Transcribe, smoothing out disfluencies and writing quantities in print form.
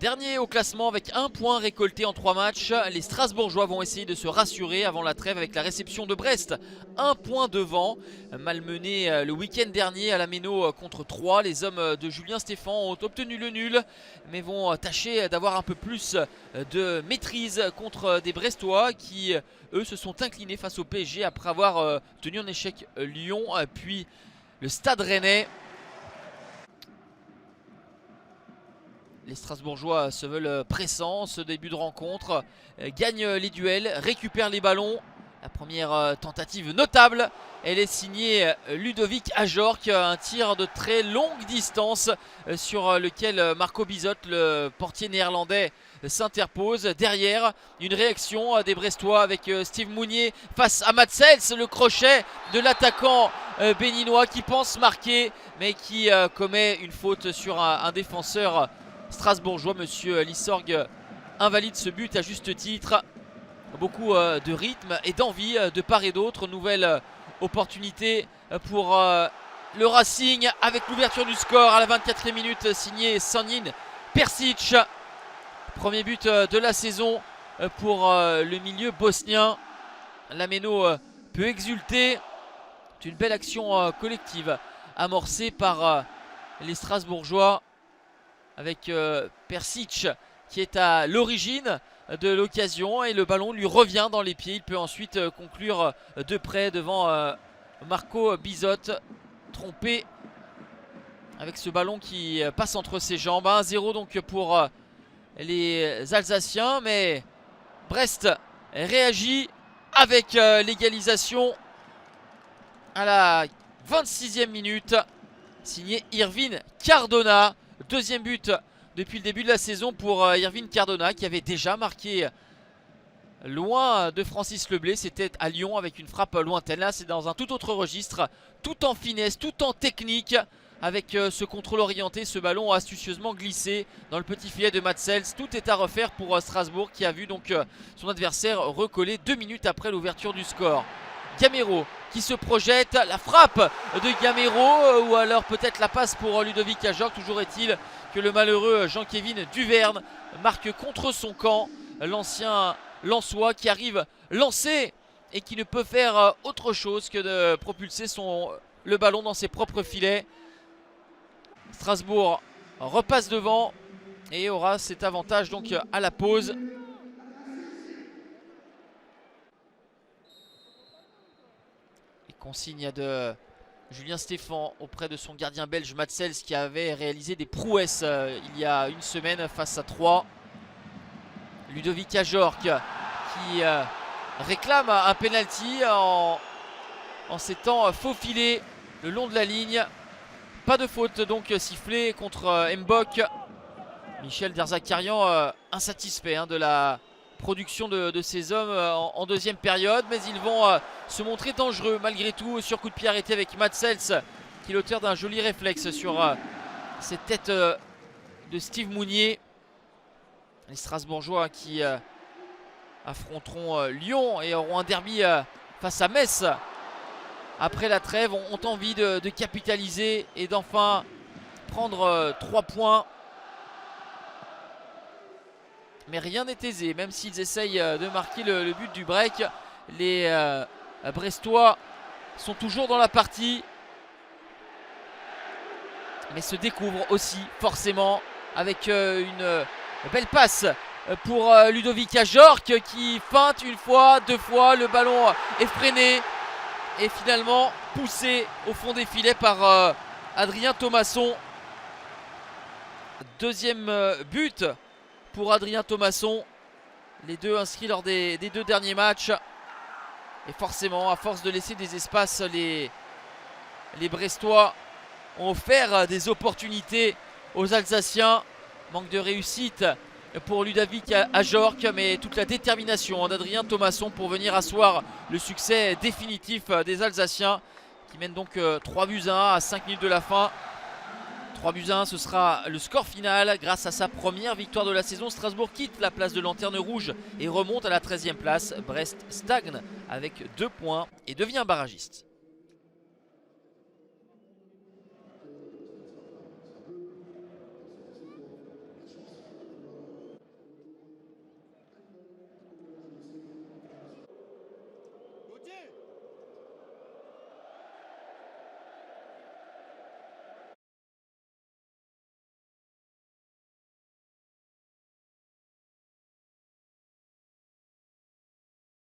Dernier au classement avec un point récolté en 3 matchs. Les Strasbourgeois vont essayer de se rassurer avant la trêve avec la réception de Brest. Un point devant, malmené le week-end dernier à la Méno contre 3. Les hommes de Julien Stéphan ont obtenu le nul, mais vont tâcher d'avoir un peu plus de maîtrise contre des Brestois qui, eux, se sont inclinés face au PSG après avoir tenu en échec Lyon, puis le Stade Rennais. Les Strasbourgeois se veulent pressants, ce début de rencontre, gagnent les duels, récupèrent les ballons. La première tentative notable, elle est signée Ludovic Ajorc, un tir de très longue distance sur lequel Marco Bizot, le portier néerlandais, s'interpose. Derrière, une réaction des Brestois avec Steve Mounier face à Matsels, le crochet de l'attaquant béninois qui pense marquer mais qui commet une faute sur un défenseur strasbourgeois. Monsieur Lissorg invalide ce but à juste titre. Beaucoup de rythme et d'envie de part et d'autre. Nouvelle opportunité pour le Racing avec l'ouverture du score à la 24e minute, signé Sanjin Persic. Premier but de la saison pour le milieu bosnien. La Méno peut exulter. C'est une belle action collective amorcée par les Strasbourgeois avec Persic qui est à l'origine de l'occasion et le ballon lui revient dans les pieds. Il peut ensuite conclure de près devant Marco Bizot, trompé avec ce ballon qui passe entre ses jambes. 1-0 donc pour les Alsaciens, mais Brest réagit avec l'égalisation à la 26e minute, signé Irvine Cardona. Deuxième but depuis le début de la saison pour Irvine Cardona, qui avait déjà marqué loin de Francis Leblay. C'était à Lyon avec une frappe lointaine. Là c'est dans un tout autre registre, tout en finesse, tout en technique, avec ce contrôle orienté, ce ballon astucieusement glissé dans le petit filet de Matsels. Tout est à refaire pour Strasbourg, qui a vu donc son adversaire recoller 2 minutes après l'ouverture du score. Gamero qui se projette, la frappe de Gamero ou alors peut-être la passe pour Ludovic Ajorc. Toujours est-il que le malheureux Jean-Kévin Duverne marque contre son camp. L'ancien Lensois qui arrive lancé et qui ne peut faire autre chose que de propulser le ballon dans ses propres filets. Strasbourg repasse devant et aura cet avantage donc à la pause. Consigne de Julien Stéphan auprès de son gardien belge Matsels, qui avait réalisé des prouesses il y a une semaine face à 3. Ludovic Ajorc qui réclame un penalty en s'étant faufilé le long de la ligne. Pas de faute donc sifflée contre Mbok. Michel Derzakarian insatisfait de la production de ces hommes en deuxième période, mais ils vont se montrer dangereux malgré tout sur coup de pied arrêté avec Matsels, qui est l'auteur d'un joli réflexe sur cette tête de Steve Mounier. Les Strasbourgeois qui affronteront Lyon et auront un derby face à Metz après la trêve, ont envie de capitaliser et d'enfin prendre 3 points. Mais rien n'est aisé, même s'ils essayent de marquer le but du break. Les Brestois sont toujours dans la partie, mais se découvrent aussi forcément avec une belle passe pour Ludovic Ajorc, qui feinte une fois, 2 fois. Le ballon est freiné et finalement poussé au fond des filets par Adrien Thomasson. Deuxième but pour Adrien Thomasson, les deux inscrits lors des 2 derniers matchs. Et forcément, à force de laisser des espaces, les Brestois ont offert des opportunités aux Alsaciens. Manque de réussite pour Ludovic Ajorc, mais toute la détermination d'Adrien Thomasson pour venir asseoir le succès définitif des Alsaciens, qui mènent donc 3-1 à 5 minutes de la fin. 3-1, ce sera le score final. Grâce à sa première victoire de la saison, Strasbourg quitte la place de Lanterne Rouge et remonte à la 13e place. Brest stagne avec 2 points et devient barragiste.